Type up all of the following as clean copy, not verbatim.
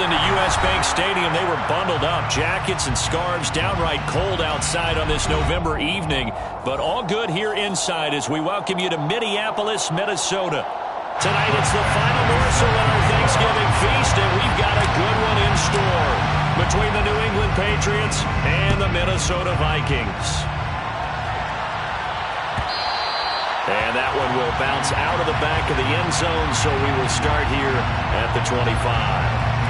into U.S. Bank Stadium. They were bundled up, jackets and scarves, downright cold outside on this November evening. But all good here inside as we welcome you to Minneapolis, Minnesota. Tonight it's the final morsel in our Thanksgiving feast, and we've got a good one in store between the New England Patriots and the Minnesota Vikings. And that one will bounce out of the back of the end zone, so we will start here at the 25.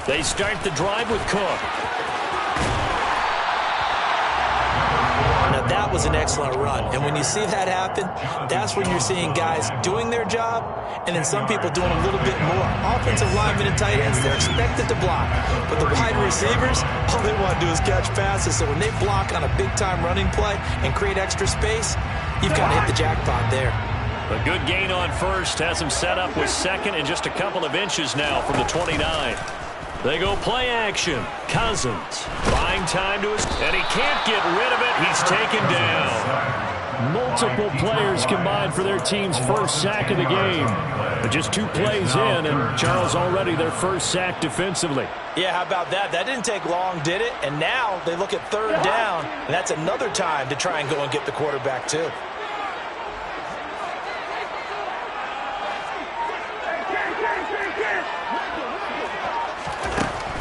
They start the drive with Cook. Now that was an excellent run. And when you see that happen, that's when you're seeing guys doing their job and then some people doing a little bit more. Offensive linemen and tight ends, they're expected to block. But the wide receivers, all they want to do is catch passes. So when they block on a big-time running play and create extra space, you've got to hit the jackpot there. A good gain on first has him set up with second and just a couple of inches now from the 29. They go play action. Cousins buying time to his, and he can't get rid of it. He's taken down. Multiple players combined for their team's first sack of the game. But just 2 plays in, and Charles already their first sack defensively. Yeah, how about that? That didn't take long, did it? And now they look at third down, and that's another time to try and go and get the quarterback too.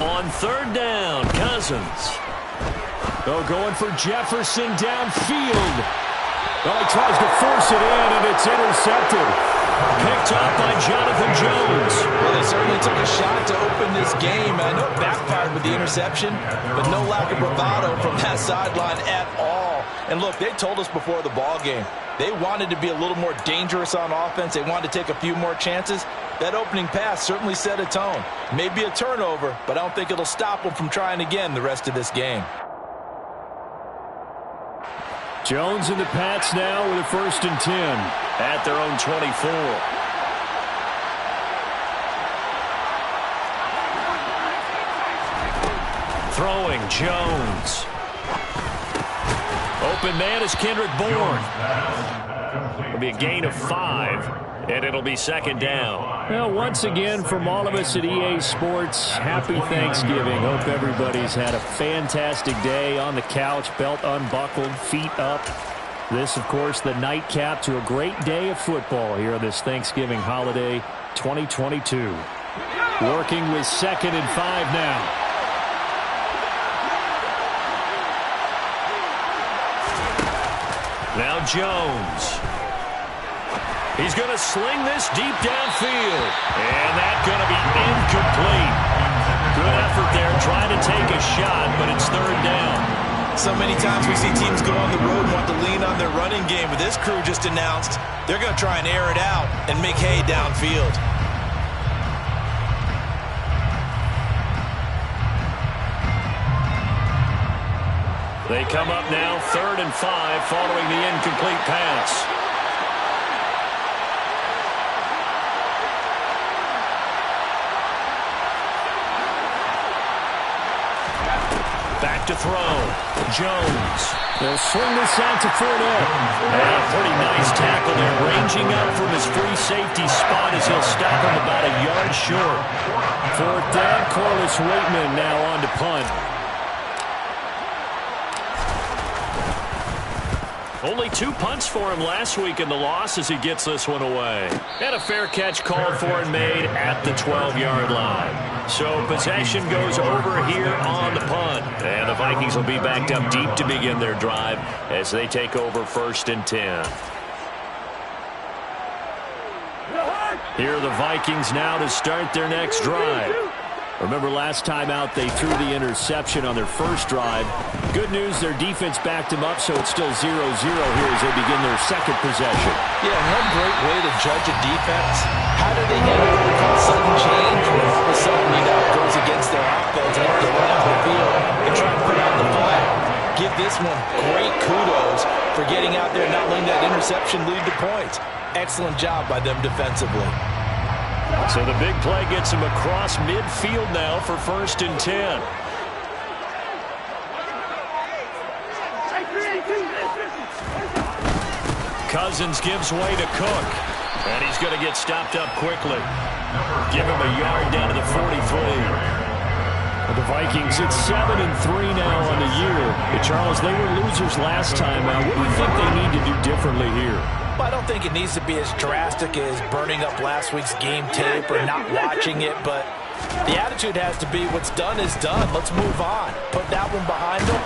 On third down, Cousins. Oh, going for Jefferson downfield. Well, he tries to force it in, and it's intercepted. Picked up by Jonathan Jones. Well, they certainly took a shot to open this game. I know it backfired with the interception, but no lack of bravado from that sideline at all. And look, they told us before the ball game, they wanted to be a little more dangerous on offense. They wanted to take a few more chances. That opening pass certainly set a tone. Maybe a turnover, but I don't think it'll stop them from trying again the rest of this game. Jones and the Pats now with a 1st and 10 at their own 24. Throwing Jones. Open man is Kendrick Bourne. It'll be a gain of 5, and it'll be 2nd down. Well, once again, from all of us at EA Sports, happy Thanksgiving. Hope everybody's had a fantastic day on the couch, belt unbuckled, feet up. This, of course, the nightcap to a great day of football here on this Thanksgiving holiday 2022. Working with 2nd and 5 now. Now Jones. He's going to sling this deep downfield. And that's going to be incomplete. Good effort there trying to take a shot, but it's 3rd down. So many times we see teams go on the road and want to lean on their running game, but this crew just announced they're going to try and air it out and make hay downfield. They come up now 3rd and 5 following the incomplete pass. Back to throw. Jones. They'll swing this out to Fournette. And a pretty nice tackle there, ranging up from his free safety spot as he'll stop him about a yard short. 4th down, Corliss Waitman now on to punt. Only 2 punts for him last week in the loss as he gets this one away. And a fair catch called for and made at the 12-yard line. So possession goes over here on the punt. And the Vikings will be backed up deep to begin their drive as they take over 1st and 10. Here are the Vikings now to start their next drive. Remember last time out they threw the interception on their first drive. Good news, their defense backed them up, so it's still 0-0 here as they begin their 2nd possession. Yeah, one great way to judge a defense. How do they handle what we call sudden change when all of a sudden, it goes against their one, great kudos for getting out there and not letting that interception lead to points. Excellent job by them defensively. So the big play gets him across midfield now for 1st and 10. Cousins gives way to Cook. And he's going to get stopped up quickly. Give him a yard down to the 43. The Vikings, it's 7-3 now on the year. Charles, they were losers last time. What do you think they need to do differently here? Well, I don't think it needs to be as drastic as burning up last week's game tape or not watching it, but the attitude has to be what's done is done. Let's move on. Put that one behind them,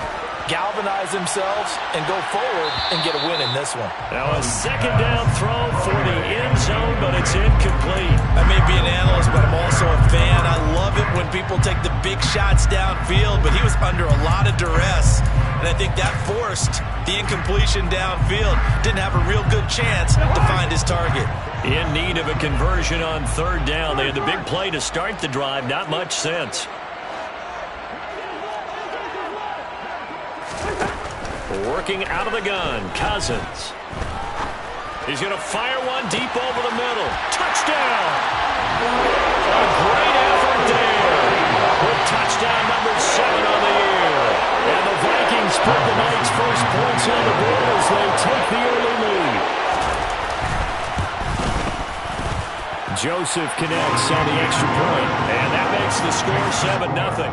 galvanize themselves, and go forward and get a win in this one. Now a 2nd down throw for the end zone, but it's incomplete. I may be an analyst, but I'm also a fan. I love it when people take the big shots downfield, but he was under a lot of duress, and I think that forced the incompletion downfield. Didn't have a real good chance to find his target. In need of a conversion on 3rd down. They had the big play to start the drive. Not much sense. Working out of the gun, Cousins. He's going to fire one deep over the middle. Touchdown! A great effort there. With touchdown number 7 on the year. And the Vikings put the night's first points on the board as they take the early lead. Joseph connects on the extra point, and that makes the score 7-0.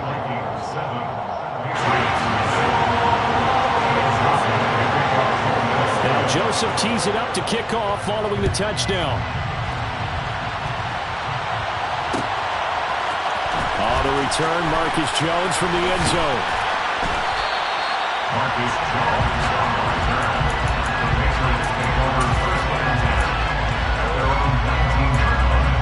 Now Joseph tees it up to kick off following the touchdown. On the return, Marcus Jones from the end zone. Marcus Jones on the return. They basically take over first and 10 at their own 19-yard line.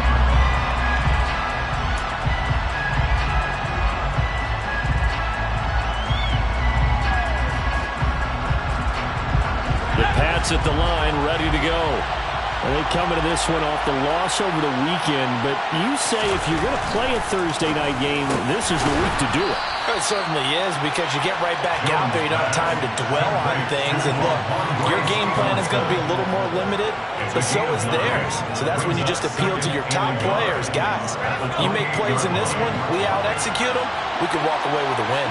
The Pats at the line, ready to go. Well, they come into this one off the loss over the weekend, but you say if you're going to play a Thursday night game, this is the week to do it. It certainly is, because you get right back out there. You don't have time to dwell on things. And look, your game plan is going to be a little more limited, but so is theirs. So that's when you just appeal to your top players. Guys, you make plays in this one, we out-execute them, we could walk away with a win.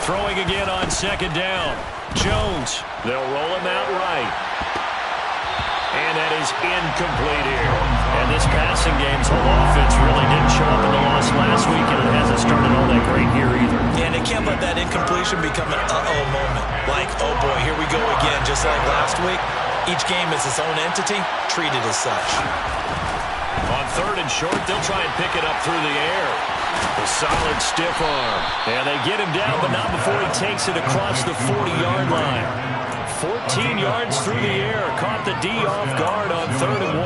Throwing again on 2nd down. Jones, they'll roll him out right. And that is incomplete here. And this passing game's whole offense really didn't show up in the loss last week, and it hasn't started all that great here either. Yeah, and they can't let that incompletion become an uh-oh moment. Like, oh boy, here we go again, just like last week. Each game is its own entity, treated as such. On 3rd and short, they'll try and pick it up through the air. A solid stiff arm. And they get him down, but not before he takes it across the 40-yard line. 14 yards through the air. Caught the D off guard on 3rd and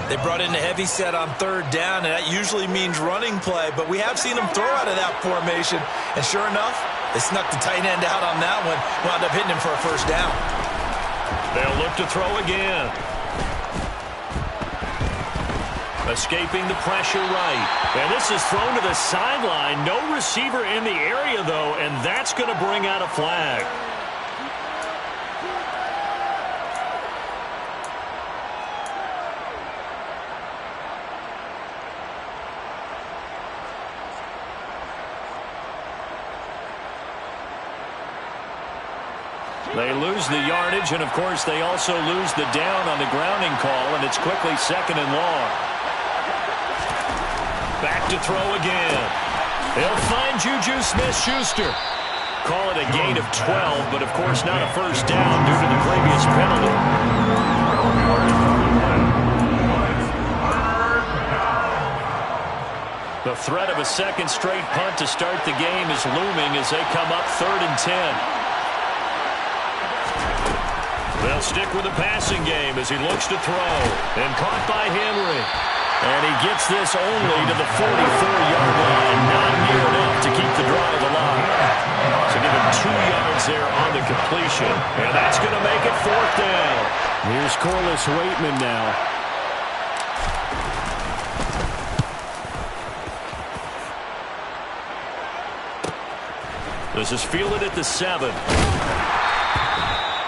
1. They brought in a heavy set on 3rd down, and that usually means running play. But we have seen them throw out of that formation. And sure enough, they snuck the tight end out on that one. Wound up hitting him for a 1st down. They'll look to throw again. Escaping the pressure right. And this is thrown to the sideline. No receiver in the area, though, and that's going to bring out a flag. They lose the yardage, and, of course, they also lose the down on the grounding call, and it's quickly 2nd and long. Back to throw again. They'll find Juju Smith-Schuster. Call it a gain of 12, but, of course, not a 1st down due to the previous penalty. The threat of a 2nd straight punt to start the game is looming as they come up 3rd and 10. They'll stick with the passing game as he looks to throw. And caught by Henry. And he gets this only to the 44-yard line. Not near enough to keep the drive alive. So give him 2 yards there on the completion. And that's going to make it 4th down. Here's Corliss Waitman now. This is fielded at the 7.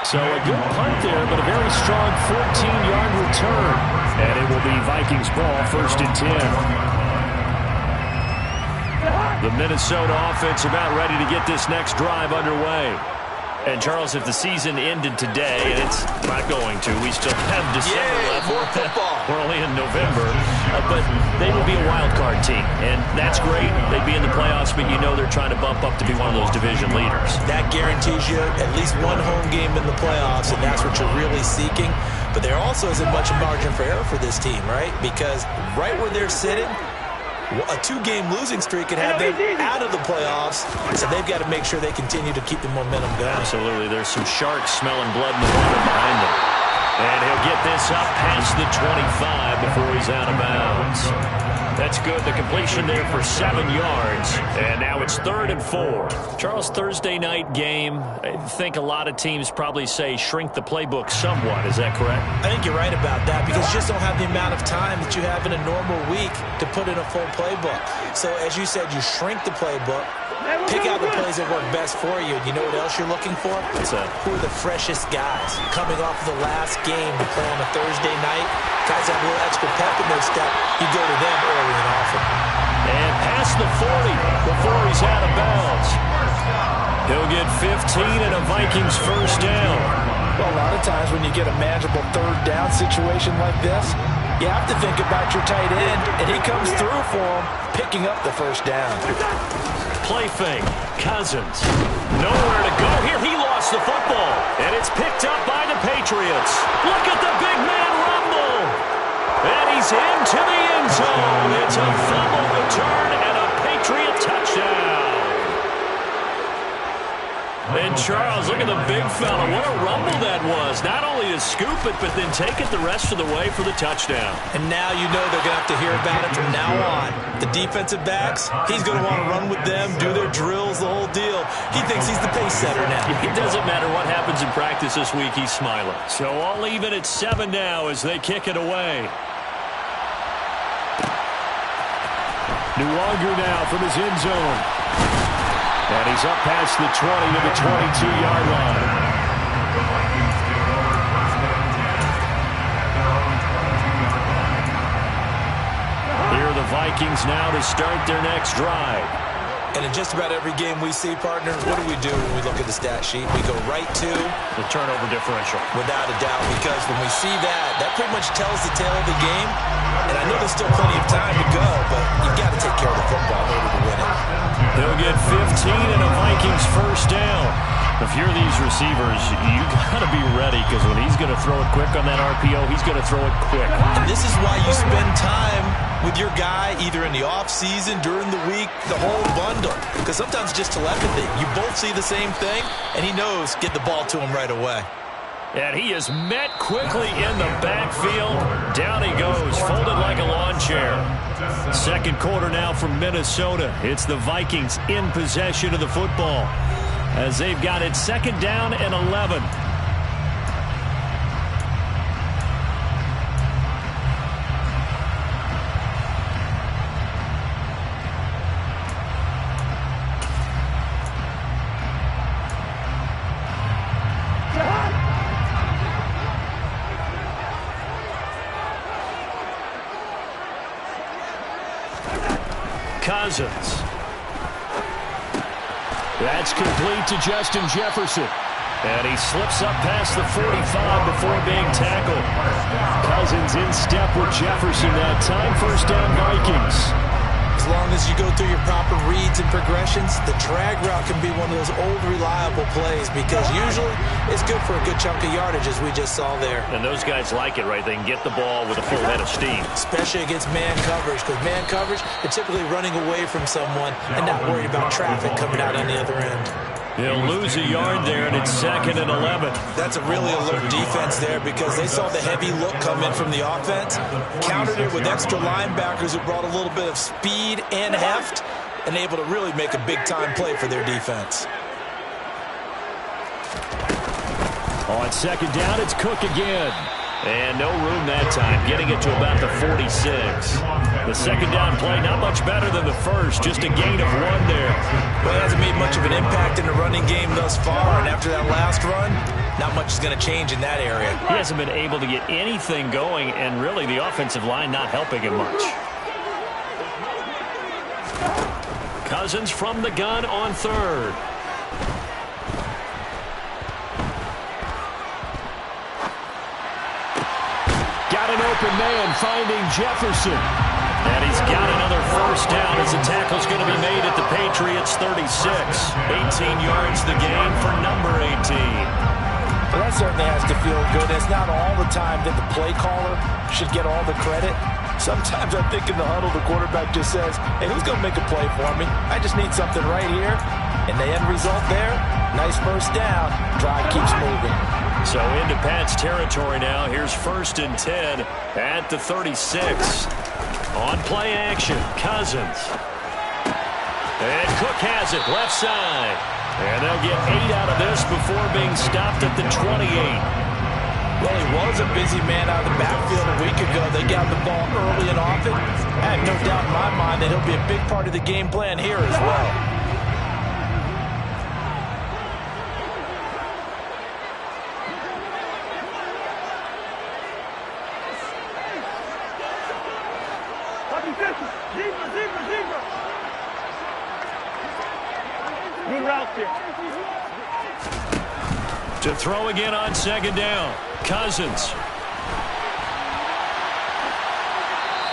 So a good punt there, but a very strong 14-yard return. And it will be Vikings ball, 1st and 10. The Minnesota offense about ready to get this next drive underway. And, Charles, if the season ended today, and it's not going to, we still have December left. More football. We're only in November. But they would be a wild card team, and that's great. They'd be in the playoffs, but you know they're trying to bump up to be one of those division leaders. That guarantees you at least one home game in the playoffs, and that's what you're really seeking. But there also isn't much margin for error for this team, right? Because right where they're sitting, a 2-game losing streak could have them out of the playoffs, so they've got to make sure they continue to keep the momentum going. Absolutely. There's some sharks smelling blood in the water behind them. And he'll get this up past the 25 before he's out of bounds. That's good. The completion there for 7 yards. And now it's 3rd and 4. Charles, Thursday night game, I think a lot of teams probably say shrink the playbook somewhat. Is that correct? I think you're right about that because you just don't have the amount of time that you have in a normal week to put in a full playbook. So as you said, you shrink the playbook, pick out the plays that work best for you. And you know what else you're looking for? Who are the freshest guys coming off of the last game to play on a Thursday night? Guys have a little extra pep in their step. You go to them early and often. And past the 40 before he's out of bounds. He'll get 15 and a Vikings 1st down. Well, a lot of times when you get a manageable 3rd down situation like this, you have to think about your tight end, and he comes through for him, picking up the 1st down. Play fake. Cousins. Nowhere to go here. He lost the football. And it's picked up by the Patriots. Look at the big man rumble. And he's into the end zone. It's a fumble return and a Patriot touchdown. And Charles, look at the big fella. What a rumble that was. Not only to scoop it, but then take it the rest of the way for the touchdown. And now you know they're going to have to hear about it from now on. The defensive backs, he's going to want to run with them, do their drills, the whole deal. He thinks he's the pace setter now. It doesn't matter what happens in practice this week, he's smiling. So all even at 7 now as they kick it away. Nuwanger now from his end zone. And he's up past the 20 to the 22-yard line. Here are the Vikings now to start their next drive. And in just about every game we see, partner, what do when we look at the stat sheet? We go right to the turnover differential. Without a doubt, because when we see that pretty much tells the tale of the game. And I know there's still plenty of time to go, but you've got to take care of the football in order to win it. They'll get 15 and a Vikings 1st down. If you're these receivers, you got to be ready because when he's going to throw it quick on that RPO, he's going to throw it quick. And this is why you spend time with your guy either in the offseason, during the week, the whole bundle. Because sometimes it's just telepathy. You both see the same thing, and he knows get the ball to him right away. And he is met quickly in the backfield. Down he goes, folded like a lawn chair. 2nd quarter now from Minnesota. It's the Vikings in possession of the football as they've got it 2nd down and 11. Cousins. That's complete to Justin Jefferson. And he slips up past the 45 before being tackled. Cousins in step with Jefferson that time. 1st down Vikings. As long as you go through your proper reads and progressions, the drag route can be one of those old reliable plays because usually it's good for a good chunk of yardage as we just saw there. And those guys like it, right? They can get the ball with a full head of steam. Especially against man coverage because man coverage, they're typically running away from someone and not worried about traffic coming out on the other end. He'll lose a yard there, and it's 2nd and 11. That's a really alert defense there because they saw the heavy look come in from the offense, countered it with extra linebackers who brought a little bit of speed and heft, and able to really make a big-time play for their defense. On 2nd down, it's Cook again. And no room that time, getting it to about the 46. The second down play, not much better than the first, just a gain of 1 there. But he hasn't made much of an impact in the running game thus far, and after that last run, not much is going to change in that area. He hasn't been able to get anything going, and really the offensive line not helping him much. Cousins from the gun on third. Got an open man finding Jefferson. And he's got another first down as the tackle's going to be made at the Patriots 36. 18 yards the gain for number 18. Well, that certainly has to feel good. It's not all the time that the play caller should get all the credit. Sometimes I think in the huddle, the quarterback just says, hey, who's going to make a play for me? I just need something right here. And the end result there, nice first down. Drive keeps moving. So into Pat's territory now. Here's 1st and 10 at the 36. On play action, Cousins. And Cook has it, left side. And they'll get 8 out of this before being stopped at the 28. Well, he was a busy man out of the backfield a week ago. They got the ball early and often. I have no doubt in my mind that he'll be a big part of the game plan here as well. Good route there. To throw again on second down. Cousins.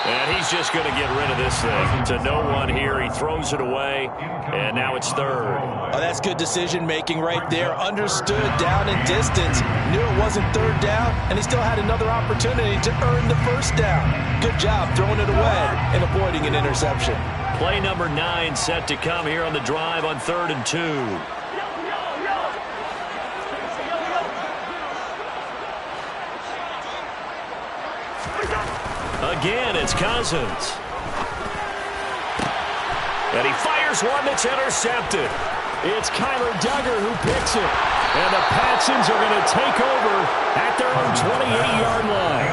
And he's just going to get rid of this thing. To no one here. He throws it away. And now it's third. Oh, that's good decision-making right there. Understood down and distance. Knew it wasn't third down. And he still had another opportunity to earn the first down. Good job throwing it away and avoiding an interception. Play number 9 set to come here on the drive on 3rd and 2. Again, it's Cousins. And he fires one that's intercepted. It's Kyler Duggar who picks it. And the Patsons are going to take over at their own 28-yard line.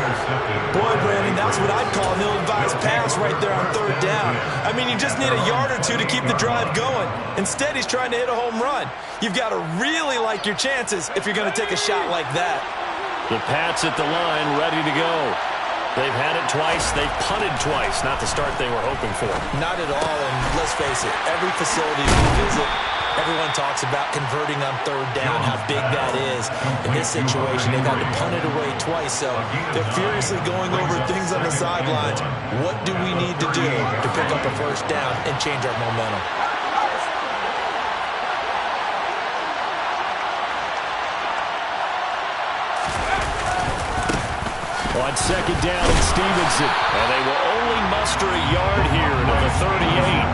Boy, Brandon, that's what I'd call an ill-advised pass right there on third down. I mean, you just need a yard or two to keep the drive going. Instead, he's trying to hit a home run. You've got to really like your chances if you're going to take a shot like that. The Pats at the line, ready to go. They've had it twice. They've punted twice. Not the start they were hoping for. Not at all, and let's face it, every facility we visit, everyone talks about converting on third down, how big that is. In this situation, they've had to punt it away twice, so they're furiously going over things on the sidelines. What do we need to do to pick up a first down and change our momentum? On second down, it's Stevenson. And they will only muster a yard here to the 38.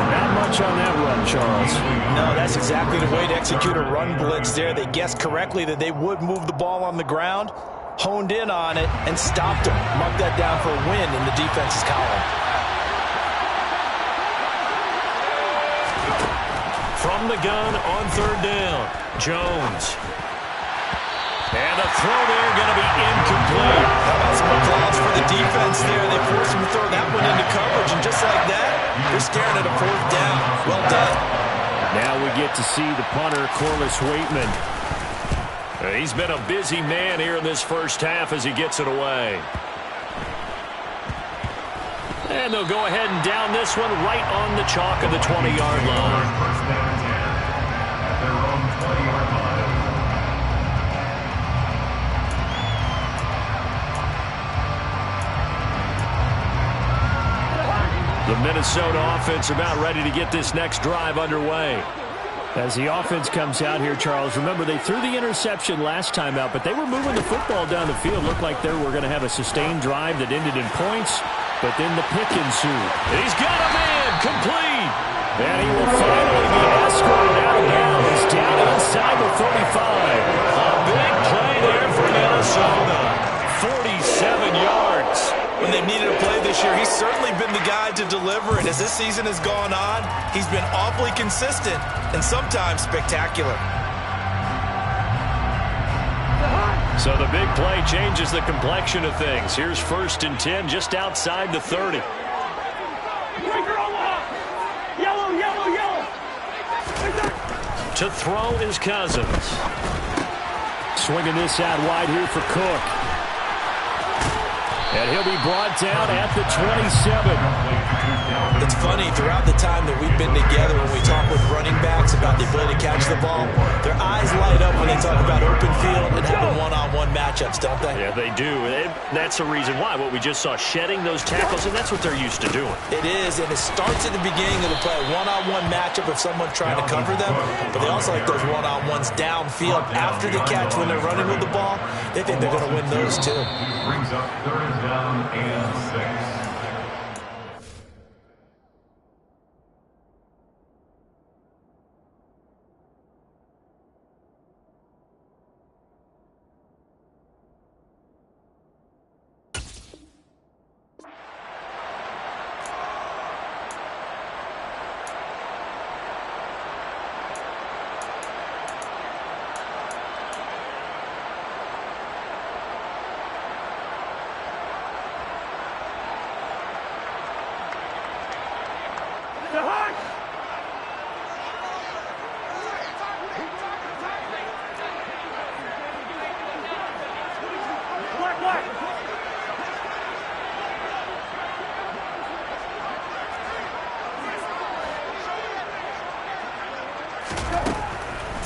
Not much on that run, Charles. No, that's exactly the way to execute a run blitz there. They guessed correctly that they would move the ball on the ground, honed in on it, and stopped them. Mark that down for a win in the defense's column. From the gun on third down, Jones. And a throw there going to be incomplete. How about some applause for the defense there? They forced him to throw that one into coverage, and just like that, they're staring at a fourth down. Well done. Now we get to see the punter, Corliss Waitman. He's been a busy man here in this first half as he gets it away. And they'll go ahead and down this one right on the chalk of the 20-yard line. The Minnesota offense about ready to get this next drive underway. As the offense comes out here, Charles, remember they threw the interception last time out, but they were moving the football down the field. Looked like they were going to have a sustained drive that ended in points, but then the pick ensued. He's got a man complete. And he will finally be escorted out of bounds down inside the 35. A big play there for Minnesota. 47 yards. When they've needed a play this year, he's certainly been the guy to deliver. And as this season has gone on, he's been awfully consistent and sometimes spectacular. So the big play changes the complexion of things. Here's 1st and 10 just outside the 30. Yellow, yellow, yellow. To throw is Cousins. Swinging this out wide here for Cook. And he'll be brought down at the 27. It's funny, throughout the time that we've been together, when we talk with running backs about the ability to catch the ball, their eyes light up when they talk about open field and having one-on-one matchups, don't they? Yeah, they do. That's the reason why. What we just saw, shedding those tackles, and that's what they're used to doing. It is, and it starts at the beginning of the play, a one-on-one matchup if someone's trying to cover them, but they also like those one-on-ones downfield after the catch when they're running with the ball. They think they're going to win those too. Brings up 3rd down and 6.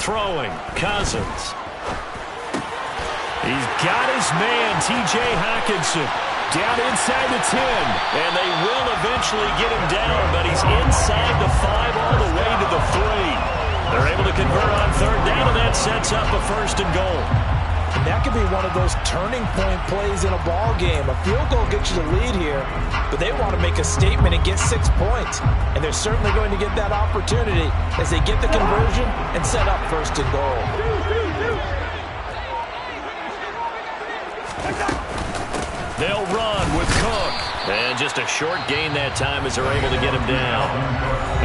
Throwing, Cousins. He's got his man, T.J. Hockenson, down inside the 10. And they will eventually get him down, but he's inside the 5 all the way to the 3. They're able to convert on 3rd down, and that sets up a 1st and goal. And that could be one of those turning point plays in a ball game. A field goal gets you the lead here, but they want to make a statement and get 6 points. And they're certainly going to get that opportunity as they get the conversion and set up 1st and goal. They'll run with Cook. And just a short gain that time as they're able to get him down.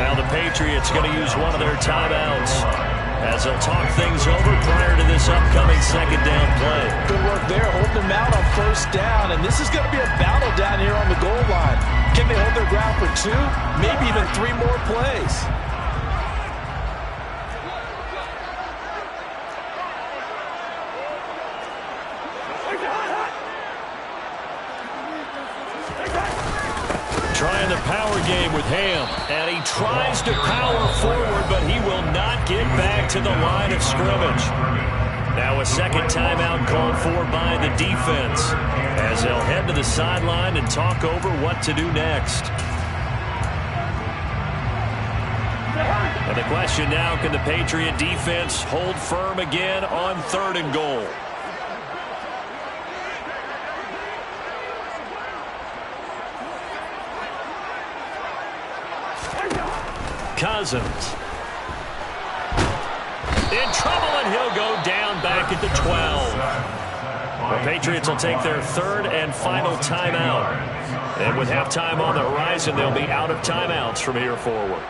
Now the Patriots going to use one of their timeouts as they'll talk things over prior to this upcoming 2nd down play. Good work there, holding them out on 1st down. And this is going to be a battle down here on the goal line. Can they hold their ground for 2, maybe even 3 more plays? Trying the power game with Ham, and he tries to power forward, but he will not get back to the line of scrimmage. Now a 2nd timeout called for by the defense as they'll head to the sideline and talk over what to do next. And the question now, can the Patriot defense hold firm again on 3rd and goal? Cousins. In trouble, and he'll go down back at the 12. The Patriots will take their 3rd and final timeout. And with halftime on the horizon, they'll be out of timeouts from here forward.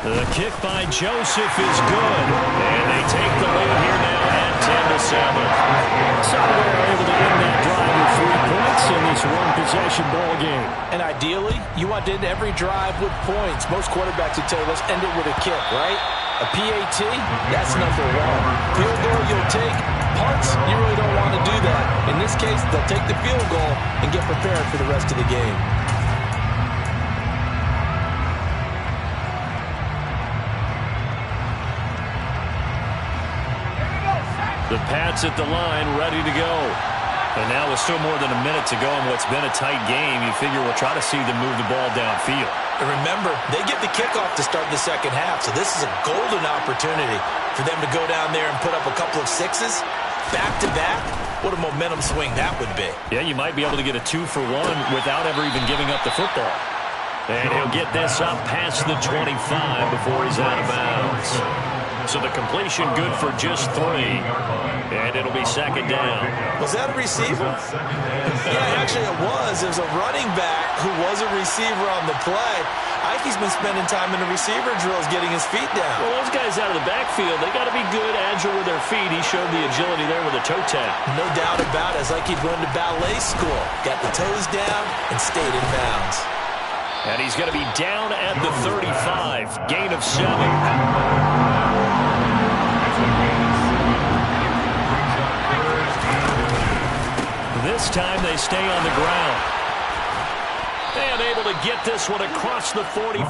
The kick by Joseph is good. And they take the lead here now at 10-7. So they're able to end that drive with 3 points in this one-possession ball game. And ideally, you want to end every drive with points. Most quarterbacks would tell you, let's end it with a kick, right? A PAT, that's number 1. Field goal you'll take. Punts, you really don't want to do that. In this case, they'll take the field goal and get prepared for the rest of the game. The Pats at the line, ready to go. And now with still more than a minute to go in what's been a tight game, you figure we'll try to see them move the ball downfield. And remember, they get the kickoff to start the 2nd half, so this is a golden opportunity for them to go down there and put up a couple of 6s back-to-back. What a momentum swing that would be. Yeah, you might be able to get a 2-for-1 without ever even giving up the football. And he'll get this up past the 25 before he's out of bounds. So the completion good for just 3. And it'll be 2nd down. Was that a receiver? Yeah, actually it was. There's a running back who was a receiver on the play. I think he's been spending time in the receiver drills getting his feet down. Well, those guys out of the backfield, they got to be good, agile with their feet. He showed the agility there with a toe tap. No doubt about it. It's like he'd run to ballet school. Got the toes down and stayed in bounds. And he's going to be down at the 35. Gain of 7. This time they stay on the ground. And able to get this one across the 45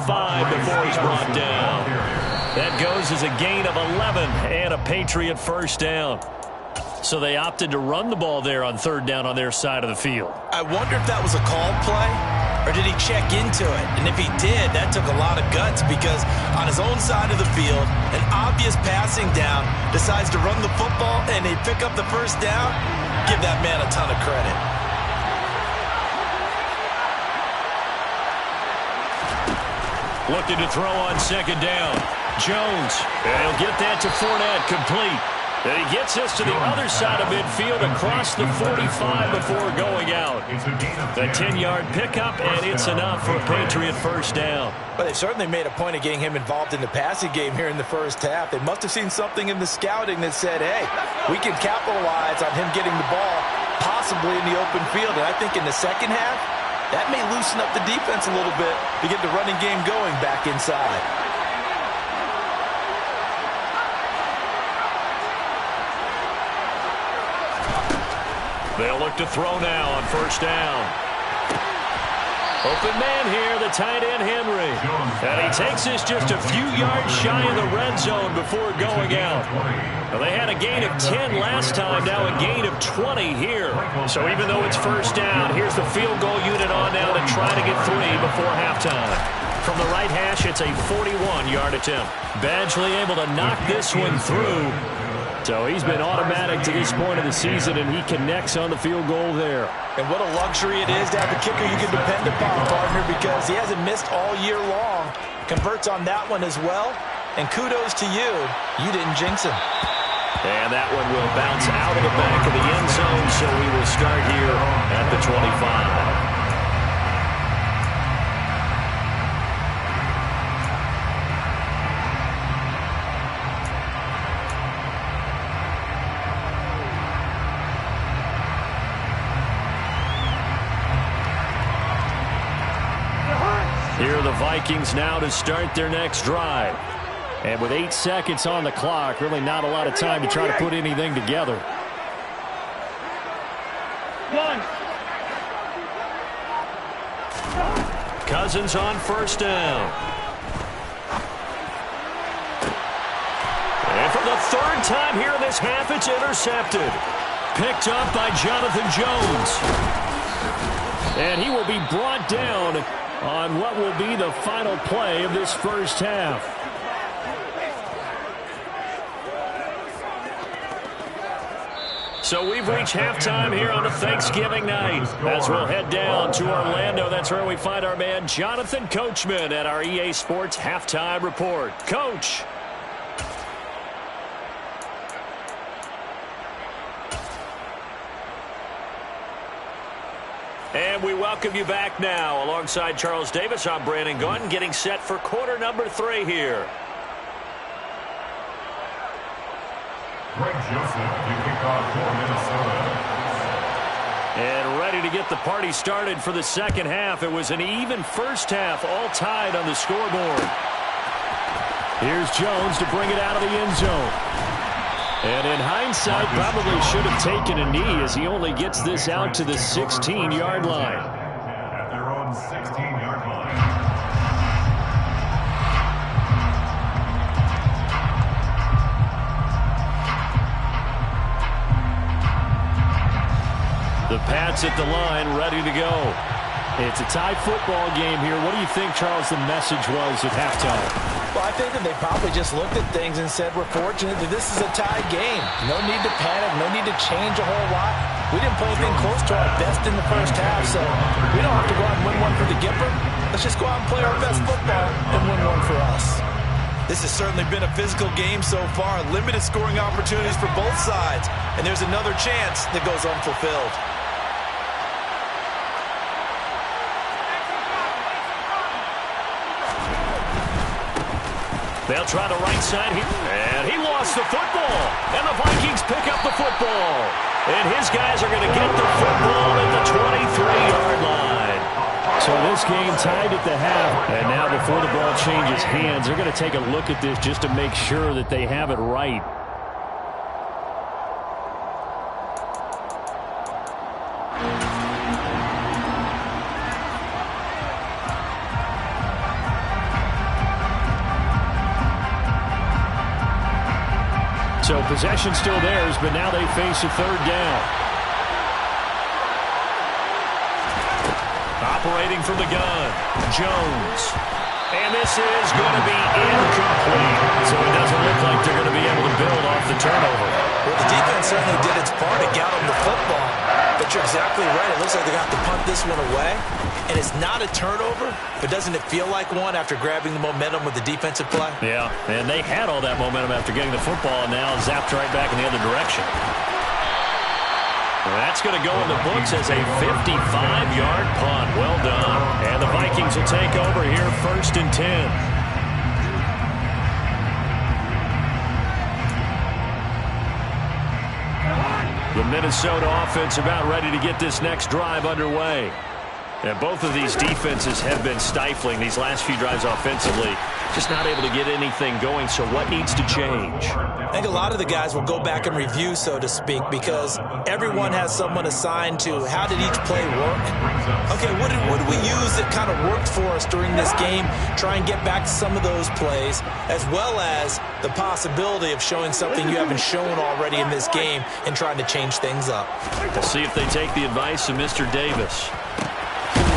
before he's brought down. That goes as a gain of 11 and a Patriot first down. So they opted to run the ball there on third down on their side of the field. I wonder if that was a called play, or did he check into it? And if he did, that took a lot of guts, because on his own side of the field, an obvious passing down, decides to run the football, and they pick up the first down. Give that man a ton of credit. Looking to throw on second down. Jones. And he'll get that to Fournette, complete. And he gets this to the other side of midfield across the 45 before going out. The 10-yard pickup, and it's enough for a Patriot first down. But they certainly made a point of getting him involved in the passing game here in the first half. They must have seen something in the scouting that said, hey, we can capitalize on him getting the ball possibly in the open field. And I think in the second half, that may loosen up the defense a little bit to get the running game going back inside. They'll look to throw now on first down. Open man here, the tight end Henry. And he takes this just a few yards shy of the red zone before going out. Well, they had a gain of 10 last time, now a gain of 20 here. So even though it's first down, here's the field goal unit on now to try to get 3 before halftime. From the right hash, it's a 41-yard attempt. Badgley able to knock this one through. So he's been automatic to this point of the season, and he connects on the field goal there. And what a luxury it is to have a kicker you can depend upon, partner, because he hasn't missed all year long. Converts on that one as well. And kudos to you. You didn't jinx him. And that one will bounce out of the back of the end zone, so we will start here at the 25. Here are the Vikings now to start their next drive. And with 8 seconds on the clock, really not a lot of time to try to put anything together. Cousins on first down. And for the third time here in this half, it's intercepted. Picked up by Jonathan Jones. And he will be brought down on what will be the final play of this first half. So we've reached halftime here on a Thanksgiving night. As we'll head down to Orlando, that's where we find our man Jonathan Coachman at our EA Sports Halftime Report. Coach. And we welcome you back now. Alongside Charles Davis, I'm Brandon Gunn, getting set for quarter number 3 here. Greg Joseph to kick off for Minnesota. And ready to get the party started for the second half. It was an even first half, all tied on the scoreboard. Here's Jones to bring it out of the end zone. And in hindsight, probably should have taken a knee as he only gets this out to the 16-yard line. At their own 16-yard line. The Pats at the line, ready to go. It's a tie football game here. What do you think, Charles, the message was at halftime? Well, I think that they probably just looked at things and said, we're fortunate that this is a tie game. No need to panic, no need to change a whole lot. We didn't play anything close to our best in the first half, so we don't have to go out and win one for the Gipper. Let's just go out and play our best football and win one for us. This has certainly been a physical game so far. Limited scoring opportunities for both sides, and there's another chance that goes unfulfilled. They'll try the right side here. And he lost the football. And the Vikings pick up the football. And his guys are going to get the football at the 23-yard line. So this game tied at the half. And now before the ball changes hands, they're going to take a look at this just to make sure that they have it right. So possession still theirs, but now they face a third down. Operating from the gun, Jones. And this is going to be incomplete. So it doesn't look like they're going to be able to build off the turnover. Well, the defense certainly did its part to get them the football. But you're exactly right. It looks like they're going to have to punt this one away. And it's not a turnover, but doesn't it feel like one after grabbing the momentum with the defensive play? Yeah, and they had all that momentum after getting the football, and now zapped right back in the other direction. And that's going to go in the books as a 55-yard punt. Well done. And the Vikings will take over here, 1st and 10. The Minnesota offense about ready to get this next drive underway. And both of these defenses have been stifling these last few drives offensively. Just not able to get anything going, so what needs to change? I think a lot of the guys will go back and review, so to speak, because everyone has someone assigned to how did each play work. Okay, what did we use that kind of worked for us during this game? Try and get back to some of those plays, as well as the possibility of showing something you haven't shown already in this game and trying to change things up. We'll see if they take the advice of Mr. Davis.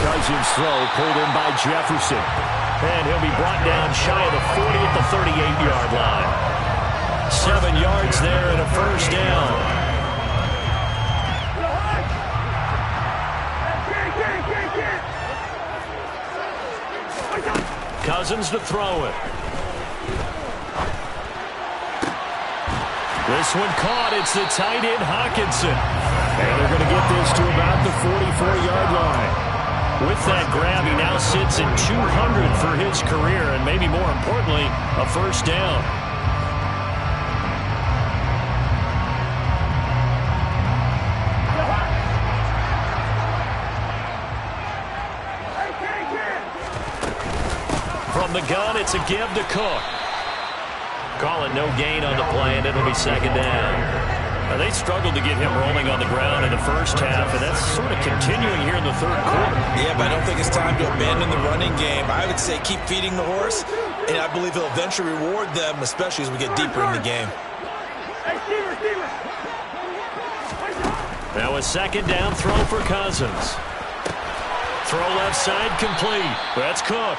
Cousins throw pulled in by Jefferson. And he'll be brought down shy of the 40 at the 38-yard line. 7 yards there and a first down. Cousins to throw it. This one caught. It's the tight end, Hawkinson. And they're going to get this to about the 44-yard line. With that grab, he now sits at 200 for his career, and maybe more importantly, a first down. From the gun, it's a give to Cook. Call it no gain on the play, and it'll be 2nd down. They struggled to get him rolling on the ground in the first half, and that's sort of continuing here in the 3rd quarter. Yeah, but I don't think it's time to abandon the running game. I would say keep feeding the horse, and I believe he'll eventually reward them, especially as we get deeper in the game. Now a 2nd down throw for Cousins. Throw left side complete. That's Cook.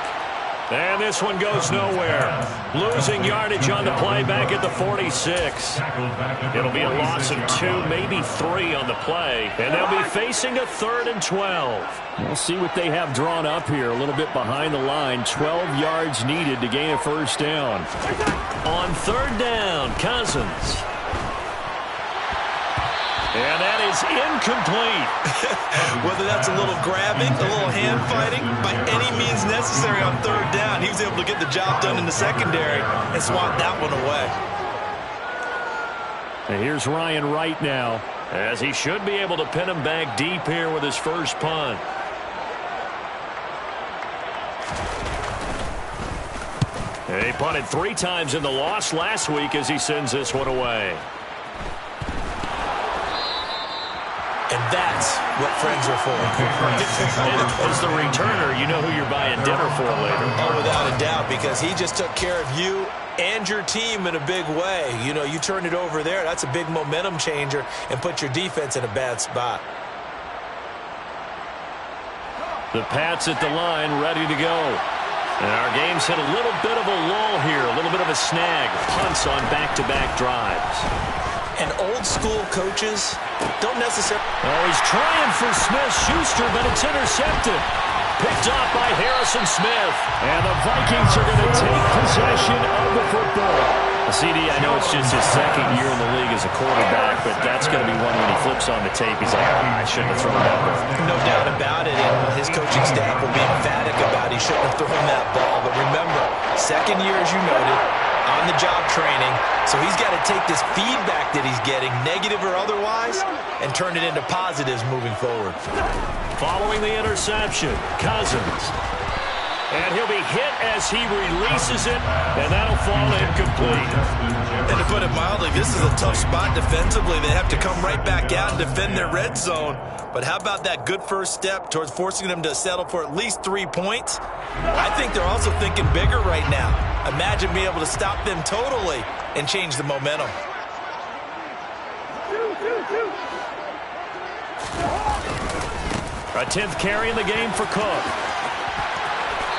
And this one goes nowhere. Losing yardage on the play back at the 46. It'll be a loss of 2, maybe 3 on the play. And they'll be facing a 3rd and 12. We'll see what they have drawn up here. A little bit behind the line. 12 yards needed to gain a first down. On 3rd down, Cousins. And that is incomplete. Whether that's a little grabbing, a little hand fighting, by any means necessary on 3rd down, he was able to get the job done in the secondary and swat that one away. And here's Ryan Wright now, as he should be able to pin him back deep here with his first punt. He punted 3 times in the loss last week as he sends this one away. And that's what friends are for. As the returner, you know who you're buying dinner for later. Oh, without a doubt, because he just took care of you and your team in a big way. You know, you turn it over there, that's a big momentum changer and put your defense in a bad spot. The Pats at the line, ready to go. And our game's hit a little bit of a lull here, a little bit of a snag. Punts on back-to-back drives. And old-school coaches don't necessarily... Oh, he's trying for Smith-Schuster, but it's intercepted. Picked off by Harrison Smith. And the Vikings are going to take possession of the football. CD, I know it's just his 2nd year in the league as a quarterback, but that's going to be one when he flips on the tape. He's like, I shouldn't have thrown that one. No doubt about it, and his coaching staff will be emphatic about he shouldn't have thrown that ball. But remember, 2nd year, as you noted, on-the-job training, so he's got to take this feedback that he's getting, negative or otherwise, and turn it into positives moving forward. Following the interception, Cousins. And he'll be hit as he releases it, and that'll fall incomplete. And to put it mildly, this is a tough spot defensively. They have to come right back out and defend their red zone. But how about that good first step towards forcing them to settle for at least 3 points? I think they're also thinking bigger right now. Imagine being able to stop them totally and change the momentum. A 10th carry in the game for Cook.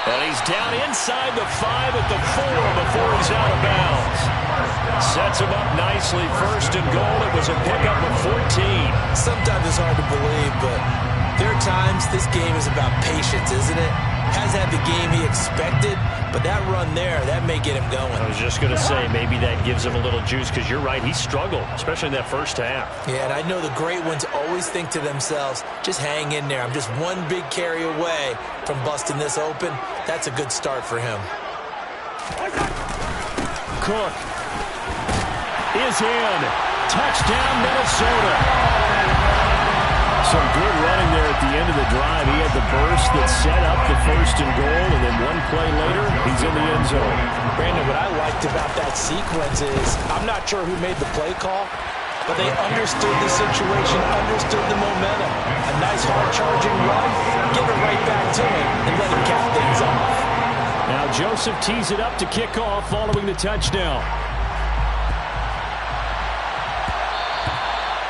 And he's down inside the 5 at the 4 before he's out of bounds. Sets him up nicely. First and goal. It was a pickup of 14. Sometimes it's hard to believe, but there are times this game is about patience, isn't it? Hasn't had the game he expected, but that run there, that may get him going. I was just going to say, maybe that gives him a little juice, because you're right, he struggled, especially in that first half. Yeah, and I know the great ones always think to themselves, just hang in there. I'm just one big carry away from busting this open. That's a good start for him. Cook is in. Touchdown, Minnesota. Some good running there at the end of the drive. He had the burst that set up the first and goal, and then one play later, he's in the end zone. Brandon, what I liked about that sequence is I'm not sure who made the play call, but they understood the situation, understood the momentum. A nice hard-charging run, give it right back to him, and let him cap things off. Now Joseph tees it up to kick off following the touchdown.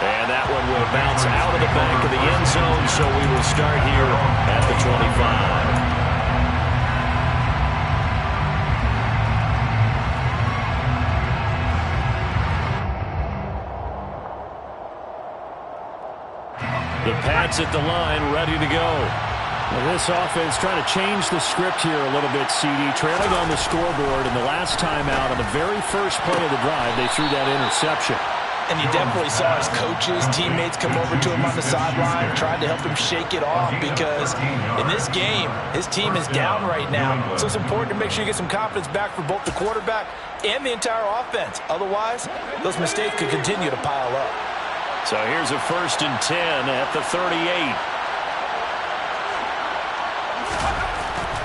And that one will bounce out of the back of the end zone, so we will start here at the 25. The Pats at the line, ready to go. Well, this offense trying to change the script here a little bit, CD. Trailing on the scoreboard, and the last time out on the very first play of the drive, they threw that interception. And you definitely saw his coaches, teammates come over to him on the sideline, tried to help him shake it off, because in this game, his team is down right now. So it's important to make sure you get some confidence back for both the quarterback and the entire offense. Otherwise, those mistakes could continue to pile up. So here's a 1st and 10 at the 38.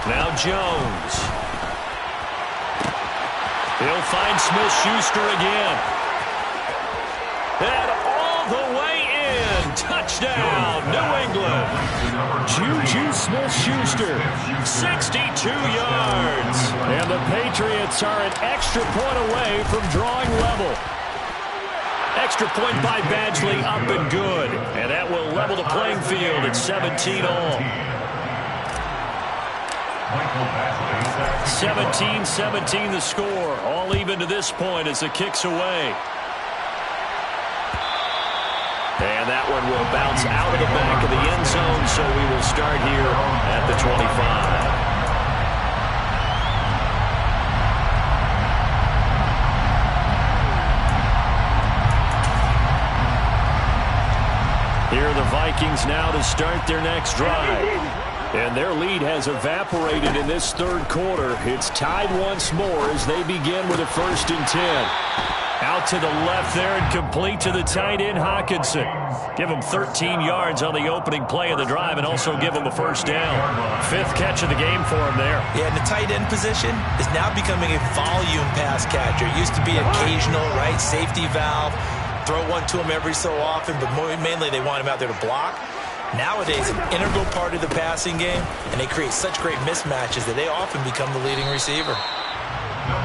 Now Jones. He'll find Smith-Schuster again. And all the way in. Touchdown, New England. Juju Smith-Schuster, 62 yards. And the Patriots are an extra point away from drawing level. Extra point by Badgley, up and good. And that will level the playing field at 17 all. 17-17 the score. All even to this point as the kick's away. And that one will bounce out of the back of the end zone, so we will start here at the 25. Here are the Vikings now to start their next drive. And their lead has evaporated in this third quarter. It's tied once more as they begin with a 1st and 10. Out to the left there and complete to the tight end, Hockenson. Give him 13 yards on the opening play of the drive and also give him a first down. 5th catch of the game for him there. Yeah, and the tight end position is now becoming a volume pass catcher. It used to be occasional, right, safety valve. Throw one to him every so often, but mainly they want him out there to block. Nowadays, an integral part of the passing game, and they create such great mismatches that they often become the leading receiver.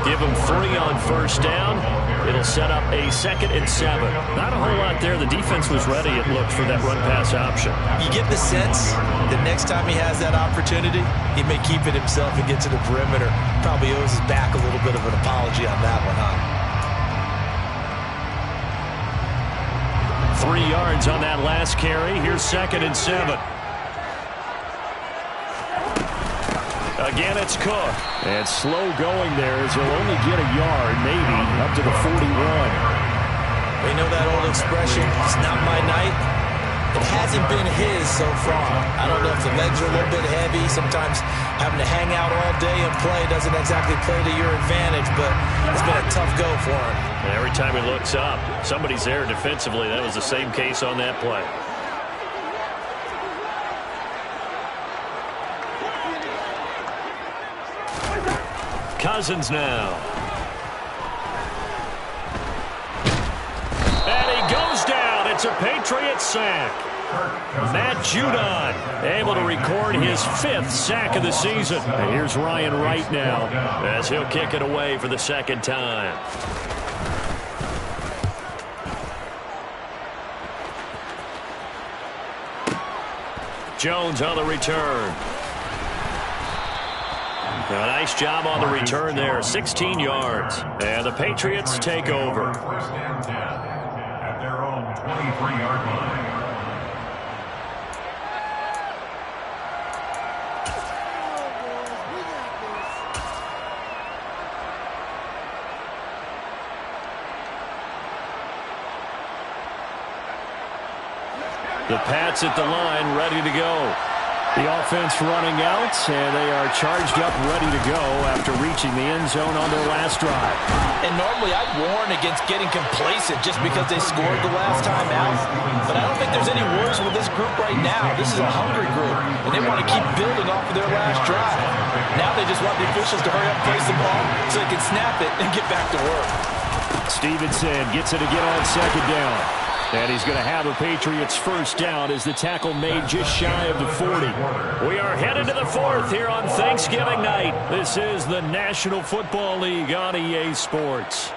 Give him 3 on first down. It'll set up a 2nd and 7. Not a whole lot there. The defense was ready, it looked, for that run-pass option. You get the sense that next time he has that opportunity, he may keep it himself and get to the perimeter. Probably owes his back a little bit of an apology on that one, huh? 3 yards on that last carry. Here's 2nd and 7. Again, it's Cook. And slow going there as he'll only get a yard, maybe, up to the 41. We know that old expression, it's not my night. It hasn't been his so far. I don't know if the legs are a little bit heavy. Sometimes having to hang out all day and play doesn't exactly play to your advantage, but it's been a tough go for him. And every time he looks up, somebody's there defensively. That was the same case on that play. Cousins now. And he goes down. It's a Patriots sack. Matt Judon able to record his 5th sack of the season. And here's Ryan Wright now as he'll kick it away for the 2nd time. Jones on the return. A nice job on the return there, 16 yards. And the Patriots take over. First and 10 at their own 23-yard line. The Pats at the line, ready to go. The offense running out, and they are charged up, ready to go after reaching the end zone on their last drive. And normally I'd warn against getting complacent just because they scored the last time out. But I don't think there's any worse with this group right now. This is a hungry group, and they want to keep building off of their last drive. Now they just want the officials to hurry up, place the ball, so they can snap it and get back to work. Stevenson gets it again on 2nd down. And he's going to have a Patriots first down as the tackle made just shy of the 40. We are headed to the 4th here on Thanksgiving night. This is the National Football League on EA Sports.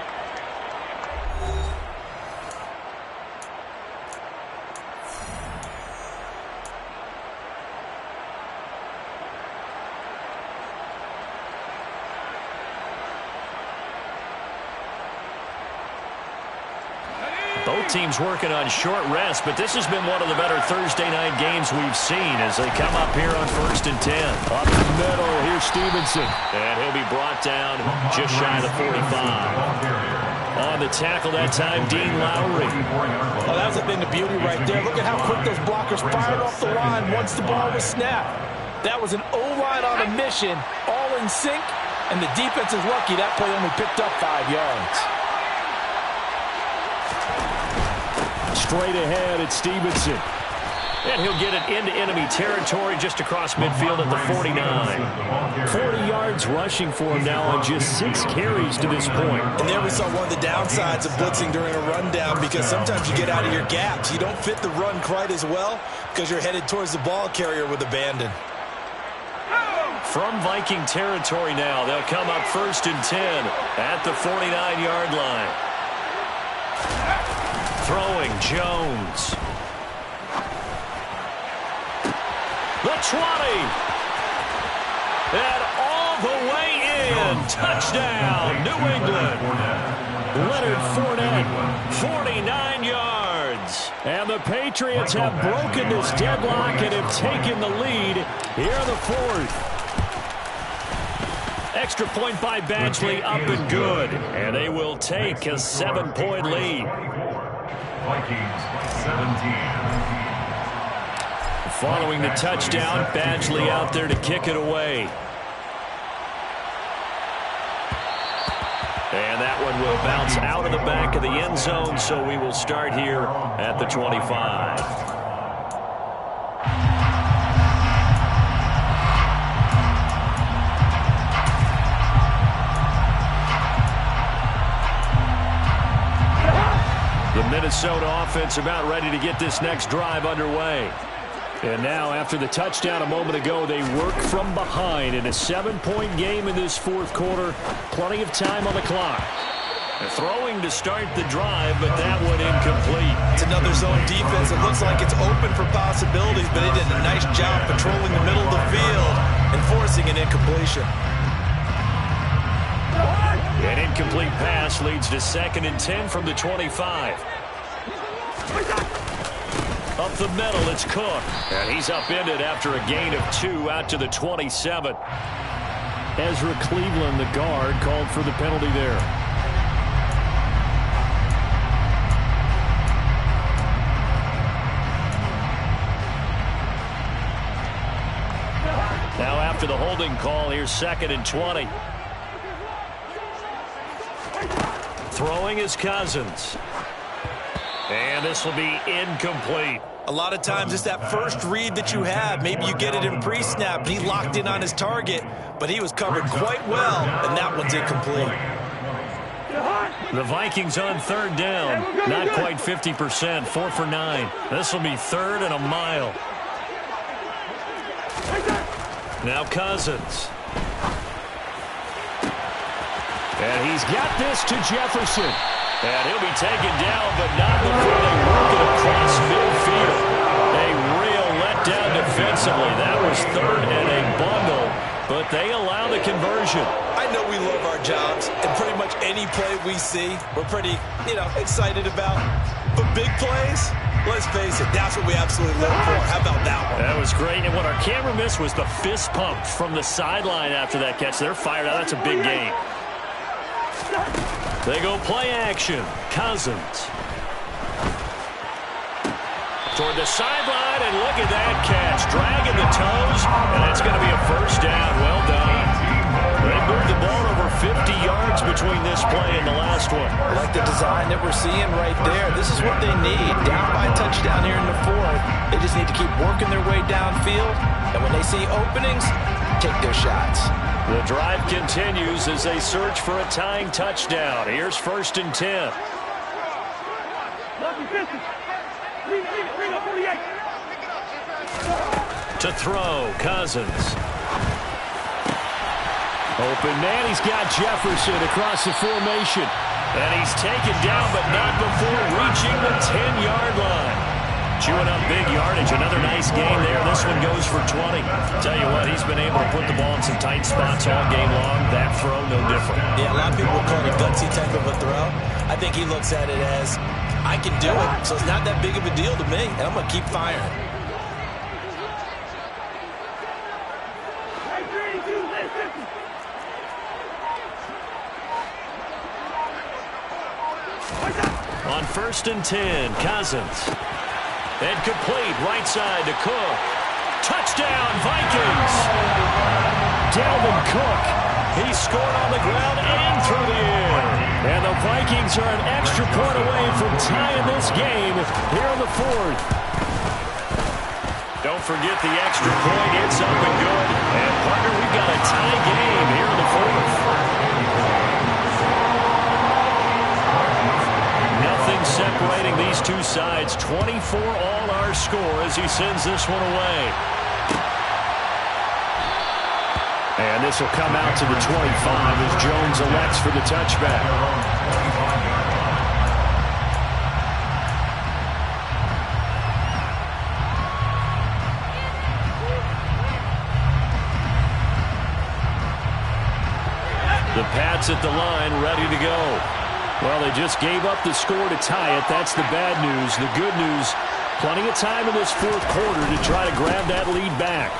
Both teams working on short rest, but this has been one of the better Thursday night games we've seen as they come up here on 1st and 10. Up the middle, here's Stevenson. And he'll be brought down just shy of the 45. On the tackle that time, Dean Lowry. Oh, that was a thing of beauty right there. Look at how quick those blockers fired off the line once the ball was snapped. That was an O-line on a mission, all in sync, and the defense is lucky that play only picked up 5 yards. Straight ahead, it's Stevenson. And he'll get it into enemy territory just across midfield at the 49. 40 yards rushing for him now on just 6 carries to this point. And there we saw one of the downsides of blitzing during a rundown, because sometimes you get out of your gaps. You don't fit the run quite as well because you're headed towards the ball carrier with abandon. From Viking territory now, they'll come up 1st and 10 at the 49-yard line. Throwing Jones. The 20. And all the way in. Touchdown, New England. Leonard Fournette, 49 yards. And the Patriots have broken this deadlock and have taken the lead here in the 4th. Extra point by Badgley, up and good. And they will take a 7-point lead. Vikings 17. Following the touchdown, Badgley out there to kick it away. And that one will bounce out of the back of the end zone, so we will start here at the 25. The Minnesota offense about ready to get this next drive underway. And now, after the touchdown a moment ago, they work from behind in a 7-point game in this 4th quarter. Plenty of time on the clock. They're throwing to start the drive, but that one incomplete. It's another zone defense. It looks like it's open for possibilities, but they did a nice job patrolling the middle of the field and forcing an incompletion. An incomplete pass leads to 2nd and 10 from the 25. Up the middle, it's Cook. And he's upended after a gain of 2 out to the 27. Ezra Cleveland, the guard, called for the penalty there. after the holding call. Here's 2nd and 20. Throwing is Cousins. And this will be incomplete. A lot of times it's that first read that you have. Maybe you get it in pre-snap, and he locked in on his target, but he was covered quite well, and that one's incomplete. The Vikings on 3rd down. Not quite 50%, 4 for 9. This will be 3rd and a mile. Now Cousins. And he's got this to Jefferson. And he'll be taken down, but not before they work it across midfield. A real letdown defensively. That was 3rd and a bundle, but they allow the conversion. I know we love our jobs, and pretty much any play we see, we're pretty, excited about. But big plays, let's face it, that's what we absolutely live for. How about that one? That was great, and what our camera missed was the fist pump from the sideline after that catch. They're fired out. That's a big gain. They go play action. Cousins. Toward the sideline, and look at that catch. Dragging the toes, and it's going to be a first down. Well done. They moved the ball over 50 yards between this play and the last one. I like the design that we're seeing right there. This is what they need. Down by a touchdown here in the 4th. They just need to keep working their way downfield, and when they see openings, take their shots. The drive continues as they search for a tying touchdown. Here's 1st and 10. To throw, Cousins. Open man, he's got Jefferson across the formation. And he's taken down, but not before reaching the 10-yard line. Chewing up big yardage. Another nice game there. This one goes for 20. Tell you what, he's been able to put the ball in some tight spots all game long. That throw, no different. Yeah, a lot of people will call it a gutsy type of a throw. I think he looks at it as, I can do it, so it's not that big of a deal to me, and I'm going to keep firing. On 1st and 10, Cousins. And complete, right side to Cook. Touchdown, Vikings! Dalvin Cook. He scored on the ground and through the air. And the Vikings are an extra point away from tying this game here in the 4th. Don't forget the extra point. It's up and good. And, partner, we've got a tie game here in the 4th. Nothing separating these two sides. 24 all our score as he sends this one away. And this will come out to the 25 as Jones elects for the touchback. The Pats at the line, ready to go. Well, they just gave up the score to tie it. That's the bad news. The good news, plenty of time in this 4th quarter to try to grab that lead back.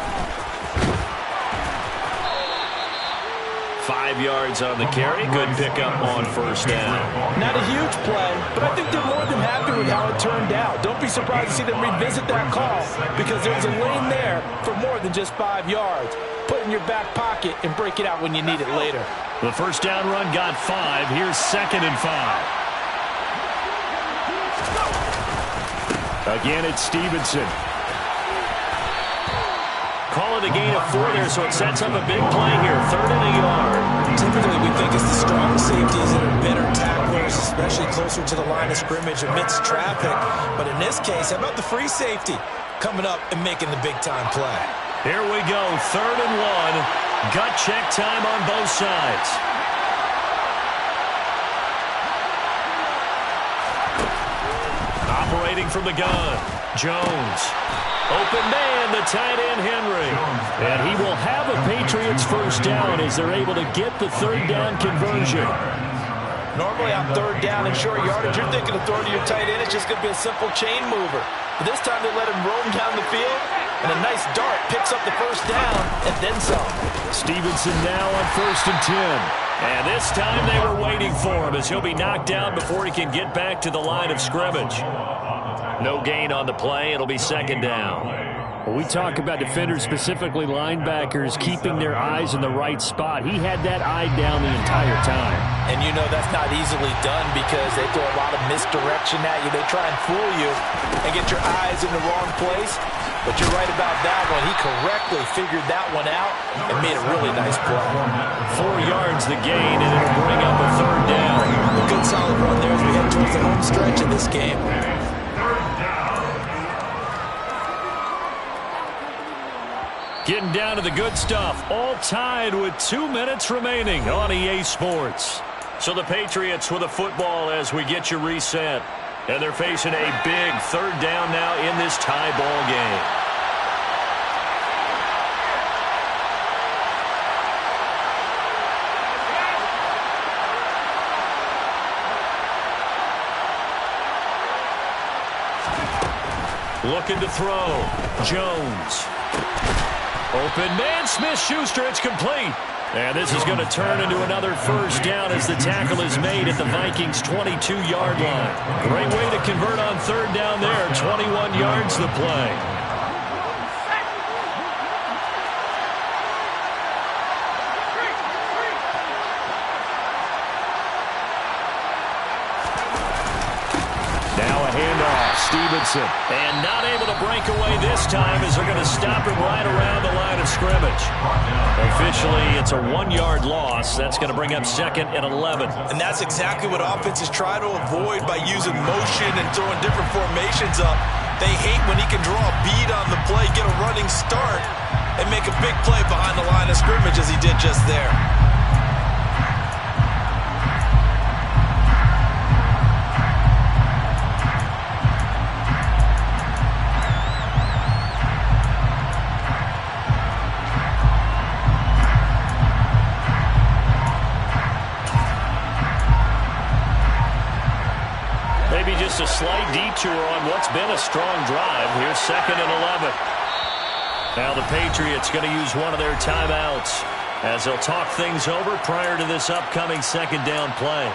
5 yards on the carry. Good pickup on 1st down. Not a huge play, but I think they're more than happy with how it turned out. Don't be surprised to see them revisit that call because there's a lane there for more than just 5 yards. Put it in your back pocket and break it out when you need it later. The 1st down run got 5. Here's 2nd and 5. Again, it's Stevenson. Call it a gain of 4 there, so it sets up a big play here. 3rd and a yard. Typically, we think it's the strong safeties that are better tacklers, especially closer to the line of scrimmage amidst traffic. But in this case, how about the free safety coming up and making the big-time play? Here we go, 3rd and 1. Gut check time on both sides. Operating from the gun, Jones. Open man, the tight end, Henry. And he will have a Patriots 1st down as they're able to get the 3rd down conversion. Normally on 3rd down and short yardage, you're thinking of throwing to your tight end. It's just going to be a simple chain mover. But this time they let him roam down the field, and a nice dart picks up the 1st down and then some. Stevenson now on 1st and 10. And this time they were waiting for him as he'll be knocked down before he can get back to the line of scrimmage. No gain on the play. It'll be 2nd down. Well, we talk about defenders, specifically linebackers, keeping their eyes in the right spot. He had that eye down the entire time. And you know that's not easily done because they throw a lot of misdirection at you. They try and fool you and get your eyes in the wrong place. But you're right about that one. He correctly figured that one out and made a really nice play. 4 yards the gain, and it'll bring up a third down. A good solid run there as we head towards the home stretch of this game. Getting down to the good stuff. All tied with 2 minutes remaining on EA Sports. So the Patriots with a football as we get you reset. And they're facing a big third down now in this tie ball game. Looking to throw. Jones. Open man, Smith-Schuster, it's complete. And this is going to turn into another first down as the tackle is made at the Vikings' 22-yard line. Great way to convert on third down there. 21 yards the play. Now a handoff. Stevenson. And not able to break away this time as they're going to stop him right around the line of scrimmage. Officially, it's a 1-yard loss. That's going to bring up 2nd and 11. And that's exactly what offenses try to avoid by using motion and throwing different formations up. They hate when he can draw a bead on the play, get a running start, and make a big play behind the line of scrimmage as he did just there. Just a slight detour on what's been a strong drive. Here's 2nd and 11. Now the Patriots going to use one of their timeouts as they'll talk things over prior to this upcoming 2nd down play.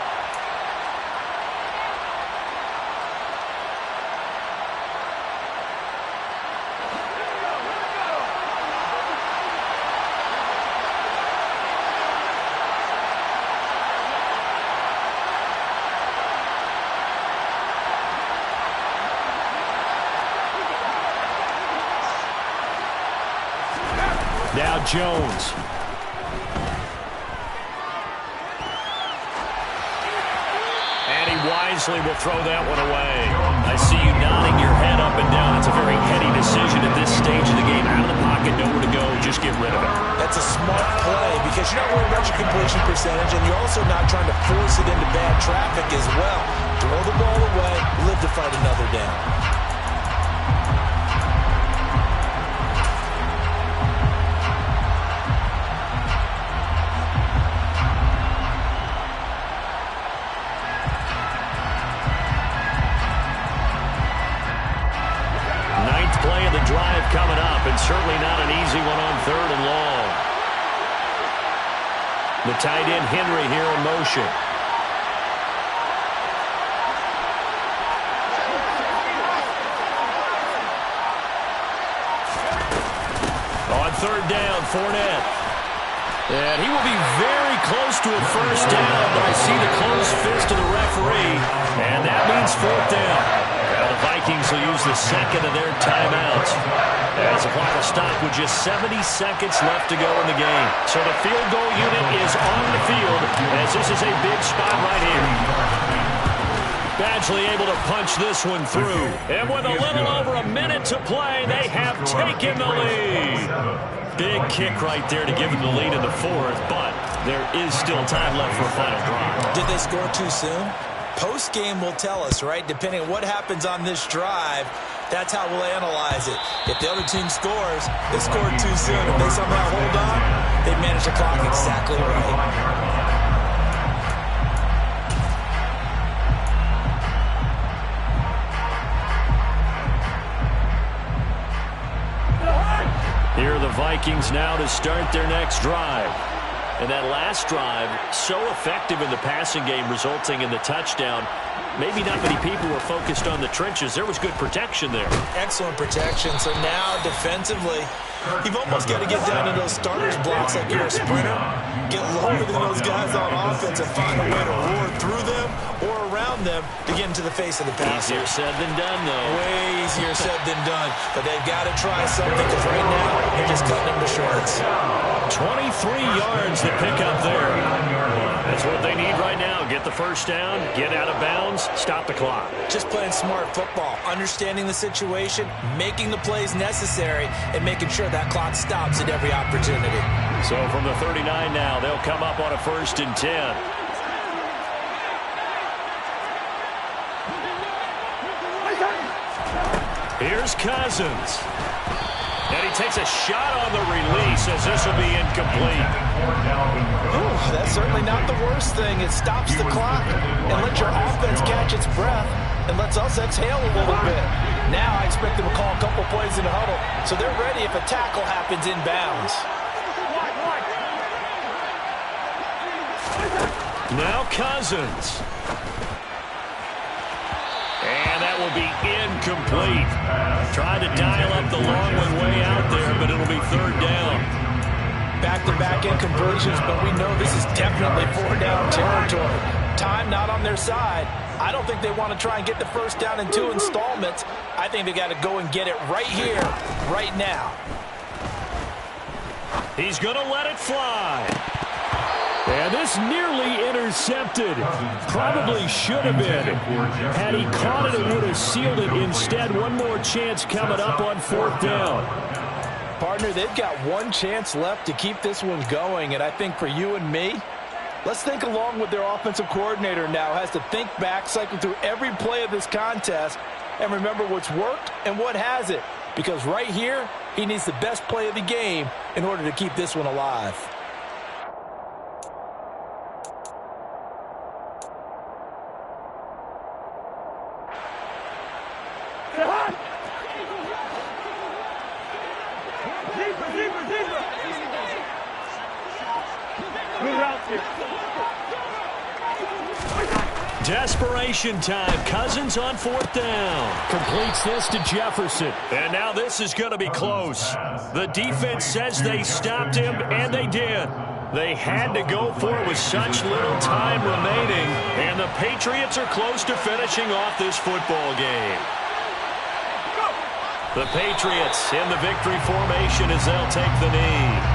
Now Jones. And he wisely will throw that one away. I see you nodding your head up and down. It's a very heady decision at this stage of the game. Out of the pocket, nowhere to go. Just get rid of it. That's a smart play because you're not worried about your completion percentage, and you're also not trying to force it into bad traffic as well. Throw the ball away, live to fight another down. Drive coming up, and certainly not an easy one on 3rd and long. The tight end Henry here in motion. On 3rd down, Fournette. And he will be very close to a first down, but I see the closed fist of the referee, and that means 4th down. Now the Vikings will use the 2nd of their timeouts as the clock will stop with just 70 seconds left to go in the game. So the field goal unit is on the field as this is a big spot right here. Badgley able to punch this one through. And with a little over a minute to play, they have taken the lead. Big kick right there to give them the lead in the 4th, but there is still time left for a final drive. Did they score too soon? Post-game will tell us, right? Depending on what happens on this drive, that's how we'll analyze it. If the other team scores, they scored too soon. If they somehow hold on, they manage the clock exactly right. Here are the Vikings now to start their next drive. And that last drive, so effective in the passing game, resulting in the touchdown. maybe not many people were focused on the trenches. There was good protection there. Excellent protection. So now defensively, you've almost got to get down to those starters blocks like you're a sprinter. Get lower than those guys on offense and find a way to roar through them or around them to get into the face of the passer. Easier said than done, though. Way easier said than done. But they've got to try something because right now they're just cutting them to shreds. 23 yards to pick up there. That's what they need right now. Get the first down, get out of bounds, stop the clock. Just playing smart football, understanding the situation, making the plays necessary, and making sure that clock stops at every opportunity. So from the 39 now, they'll come up on a 1st and 10. Here's Cousins. And he takes a shot on the release as this will be incomplete. Ooh, that's certainly not the worst thing. It stops the clock and lets your offense catch its breath and lets us exhale a little bit. Now I expect them to call a couple plays in the huddle so they're ready if a tackle happens inbounds. Now Cousins. And that will be incomplete. Tried to dial up the long one way out there, but it'll be 3rd down. Back-to-back inconversions, but we know this is definitely 4-down territory. Time not on their side. I don't think they want to try and get the first down in 2 installments. I think they got to go and get it right here, right now. He's going to let it fly. And this nearly intercepted. Probably should have been. Had he caught it, it would have sealed it. Instead, one more chance coming up on 4th down. Partner, they've got one chance left to keep this one going, and I think for you and me, let's think along with their offensive coordinator now. Has to think back, cycle through every play of this contest, and remember what's worked and what hasn't. Because right here, he needs the best play of the game in order to keep this one alive. Desperation time. Cousins on 4th down. Completes this to Jefferson. And now this is going to be close. The defense says they stopped him, and they did. They had to go for it with such little time remaining, and the Patriots are close to finishing off this football game. The Patriots in the victory formation as they'll take the knee.